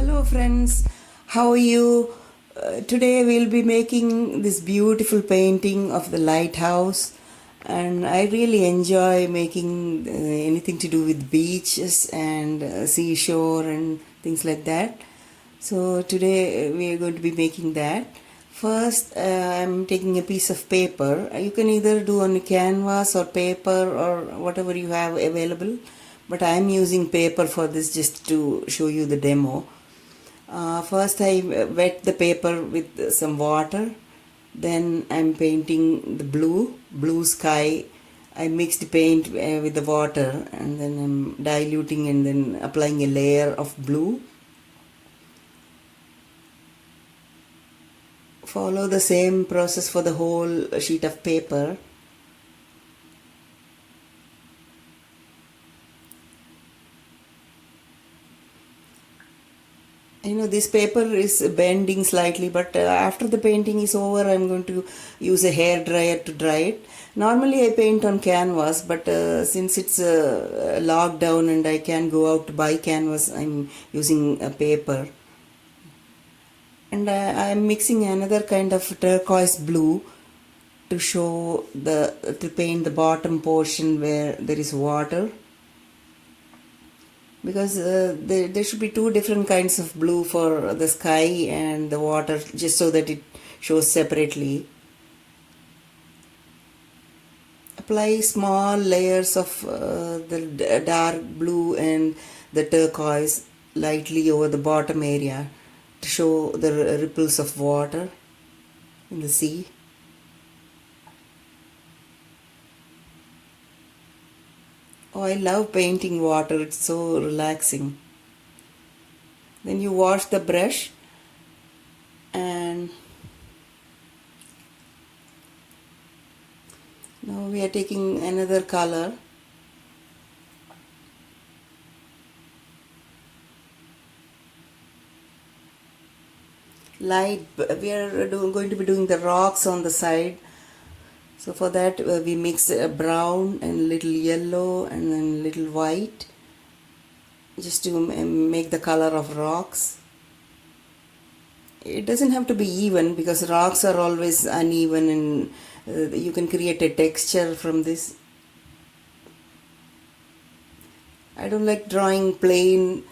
Hello friends, how are you? Today we'll be making this beautiful painting of the lighthouse, and I really enjoy making anything to do with beaches and seashore and things like that. So today we are going to be making that. First, I'm taking a piece of paper. You can either do on canvas or paper or whatever you have available, but I'm using paper for this just to show you the demo. First I wet the paper with some water, then I'm painting the blue sky. I mixed paint with the water, and then I'm diluting and then applying a layer of blue. Follow the same process for the whole sheet of paper. This paper is bending slightly, but after the painting is over, I'm going to use a hair dryer to dry it. Normally I paint on canvas, but since it's lockdown and I can't go out to buy canvas, I'm using a paper. And I'm mixing another kind of turquoise blue to show to paint the bottom portion where there is water, because there should be two different kinds of blue for the sky and the water, just so that it shows separately. Apply small layers of the dark blue and the turquoise lightly over the bottom area to show the ripples of water in the sea. Oh, I love painting water, it's so relaxing. Then you wash the brush, and now we are taking another color. Light, we are going to be doing the rocks on the side. So for that we mix brown and little yellow and then little white, just to make the color of rocks. It doesn't have to be even, because rocks are always uneven, and you can create a texture from this. I don't like drawing plain.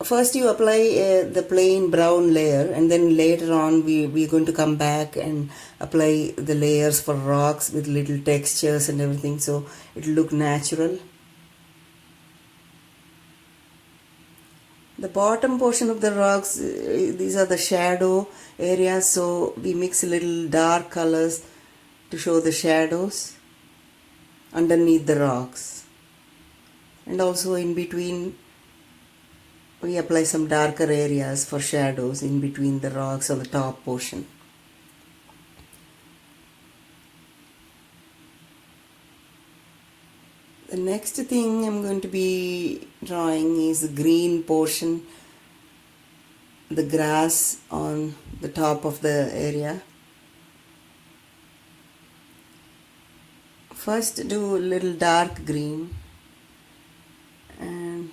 First you apply the plain brown layer, and then later on we're going to come back and apply the layers for rocks with little textures and everything, so it'll look natural. The bottom portion of the rocks, these are the shadow areas, so we mix little dark colors to show the shadows underneath the rocks. And also in between we apply some darker areas for shadows in between the rocks on the top portion. The next thing I'm going to be drawing is the green portion, the grass on the top of the area. First do a little dark green, and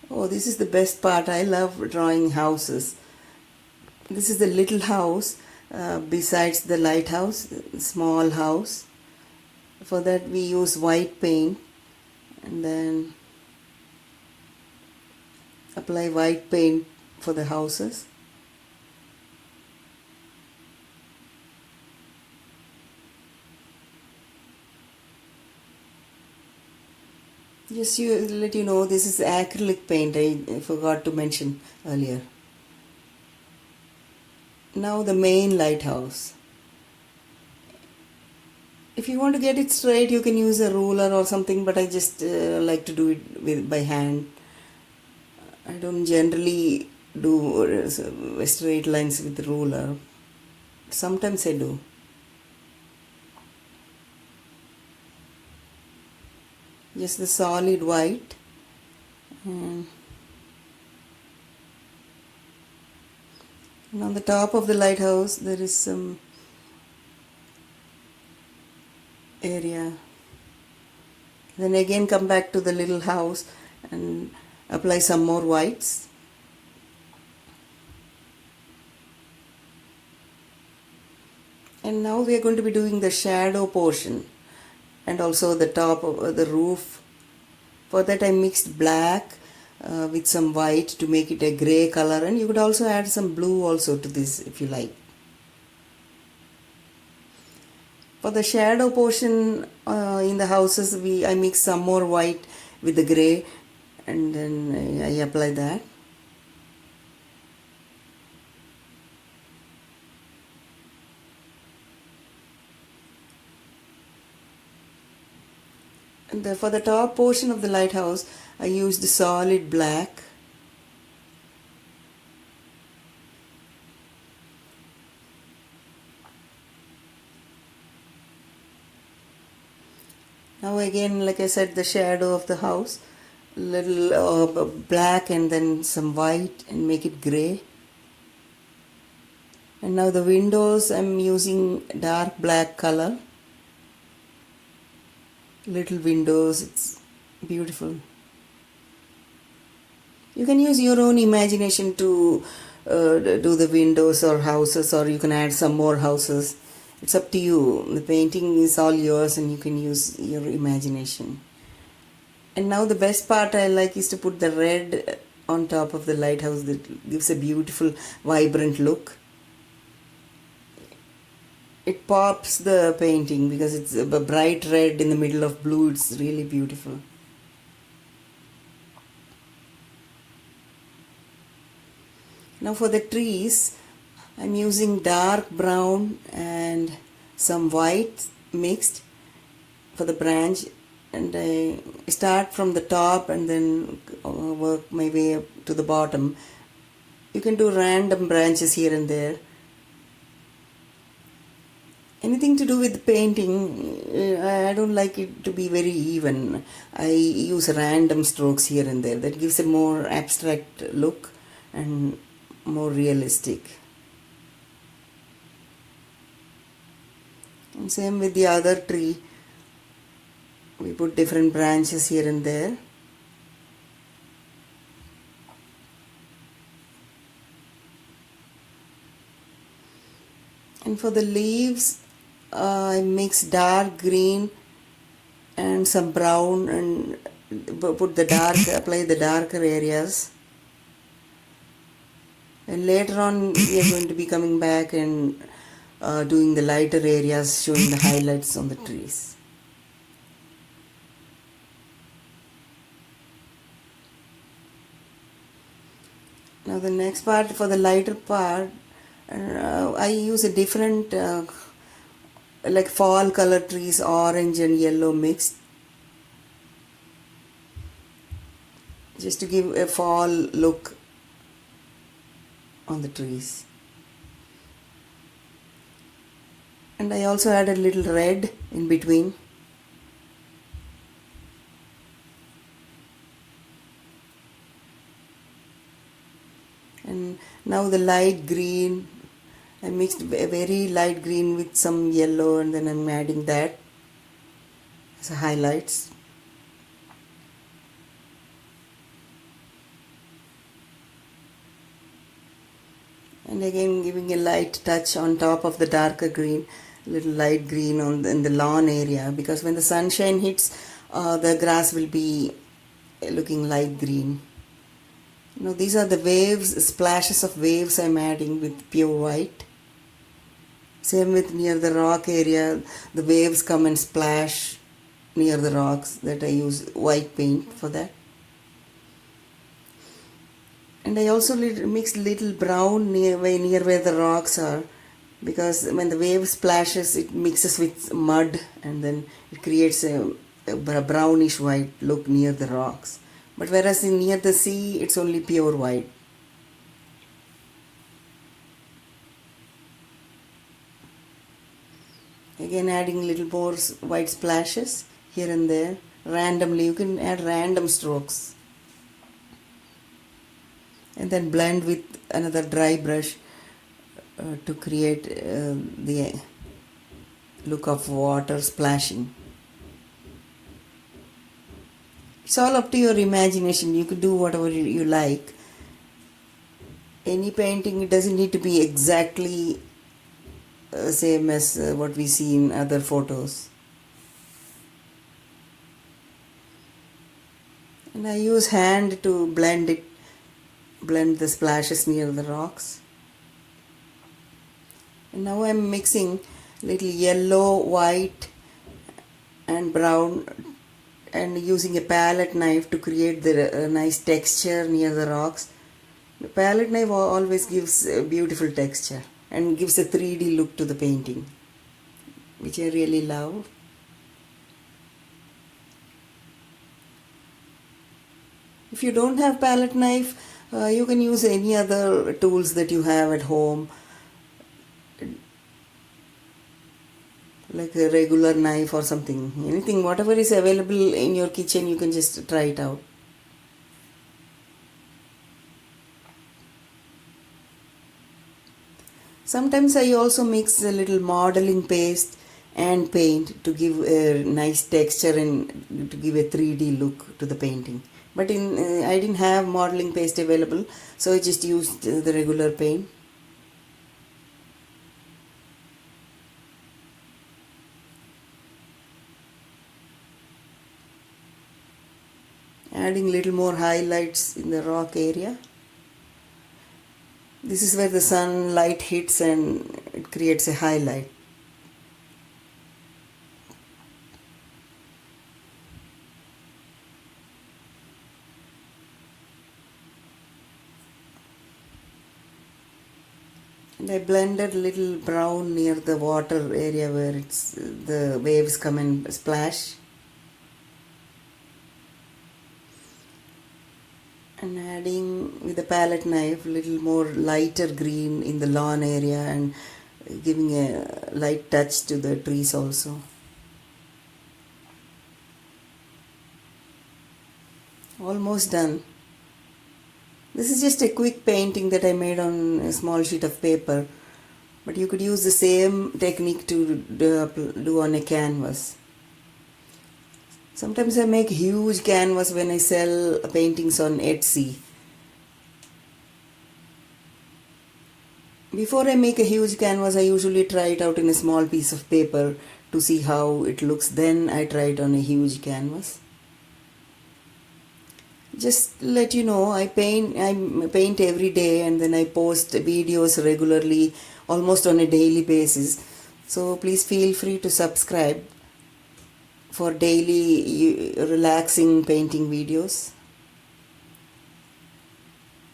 oh, this is the best part. I love drawing houses. This is the little house besides the lighthouse, small house. For that we use white paint, and then apply white paint for the houses. Just let you know, this is acrylic paint, I forgot to mention earlier. Now the main lighthouse. If you want to get it straight, you can use a ruler or something, but I just like to do it by hand. I don't generally do straight lines with ruler. Sometimes I do. Just the solid white, and on the top of the lighthouse there is some area. Then again come back to the little house and apply some more whites. And now we are going to be doing the shadow portion and also the top of the roof. For that I mixed black with some white to make it a grey color, and you could also add some blue also to this if you like. For the shadow portion in the houses, I mix some more white with the grey, and then I apply that. And for the top portion of the lighthouse, I used solid black. Now again, like I said, the shadow of the house, little black and then some white and make it grey. And now the windows, I'm using dark black color. Little windows, it's beautiful. You can use your own imagination to do the windows or houses, or you can add some more houses. It's up to you. The painting is all yours and you can use your imagination. And now the best part I like is to put the red on top of the lighthouse. That gives a beautiful, vibrant look. It pops the painting because it's a bright red in the middle of blue. It's really beautiful. Now for the trees, I'm using dark brown and some white mixed for the branch, and I start from the top and then work my way up to the bottom. You can do random branches here and there. Anything to do with painting, I don't like it to be very even. I use random strokes here and there. That gives a more abstract look and more realistic. And same with the other tree. We put different branches here and there. And for the leaves, I mix dark green and some brown and put the dark, apply the darker areas. And later on we are going to be coming back and doing the lighter areas, showing the highlights on the trees. Now the next part, for the lighter part, I use a different like fall color trees, orange and yellow mixed, just to give a fall look on the trees. And I also add a little red in between. And now the light green, I mixed a very light green with some yellow, and then I'm adding that as highlights. And again giving a light touch on top of the darker green, little light green in the lawn area, because when the sunshine hits, the grass will be looking light green. Now these are the waves, splashes of waves I'm adding with pure white. Same with near the rock area, the waves come and splash near the rocks, that I use white paint for that. And I also mixed little brown near where the rocks are, because when the wave splashes, it mixes with mud and then it creates a brownish white look near the rocks. But whereas near the sea, it's only pure white. Again adding little more white splashes here and there, randomly. You can add random strokes. And then blend with another dry brush to create the look of water splashing. It's all up to your imagination. You could do whatever you like. Any painting, it doesn't need to be exactly same as what we see in other photos. And I use hand to blend the splashes near the rocks. And now I'm mixing little yellow, white and brown and using a palette knife to create the nice texture near the rocks. The palette knife always gives a beautiful texture and gives a 3D look to the painting, which I really love. If you don't have palette knife, you can use any other tools that you have at home, like a regular knife or something. Anything, whatever is available in your kitchen, you can just try it out. Sometimes I also mix a little modeling paste and paint to give a nice texture and to give a 3D look to the painting. But I didn't have modeling paste available, so I just used the regular paint. Adding little more highlights in the rock area. This is where the sunlight hits and it creates a highlight. And I blended a little brown near the water area where the waves come and splash. And adding with the palette knife a little more lighter green in the lawn area and giving a light touch to the trees also. Almost done. This is just a quick painting that I made on a small sheet of paper, but you could use the same technique to do on a canvas. Sometimes I make huge canvas when I sell paintings on Etsy. Before I make a huge canvas, I usually try it out in a small piece of paper to see how it looks. Then I try it on a huge canvas. Just to let you know, I paint every day and then I post videos regularly, almost on a daily basis. So please feel free to subscribe for daily relaxing painting videos.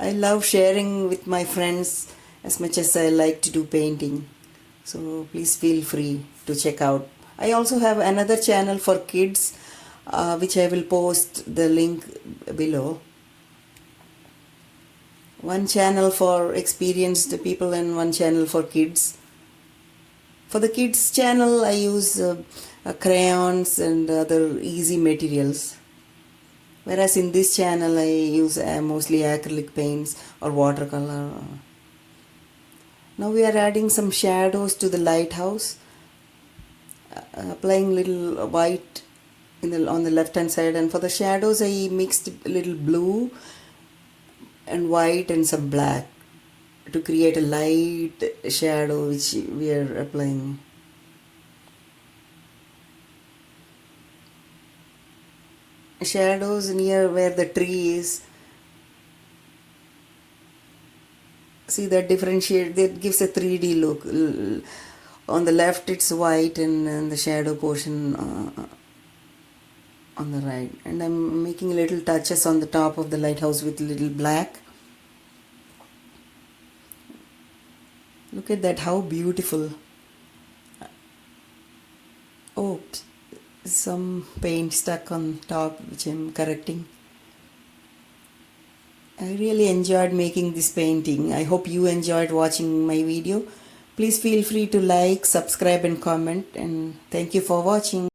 I love sharing with my friends as much as I like to do painting. So please feel free to check out. I also have another channel for kids, which I will post the link below. One channel for experienced people and one channel for kids. For the kids channel, I use crayons and other easy materials. Whereas in this channel, I use mostly acrylic paints or watercolor. Now we are adding some shadows to the lighthouse. Applying little white on the left hand side, and for the shadows I mixed a little blue and white and some black to create a light shadow which we are applying. Shadows near where the tree is. See that differentiate, that gives a 3D look. On the left it's white and the shadow portion on the right. And I'm making little touches on the top of the lighthouse with little black. Look at that, how beautiful. Oh, some paint stuck on top which I'm correcting. I really enjoyed making this painting. I hope you enjoyed watching my video. Please feel free to like, subscribe and comment, and thank you for watching.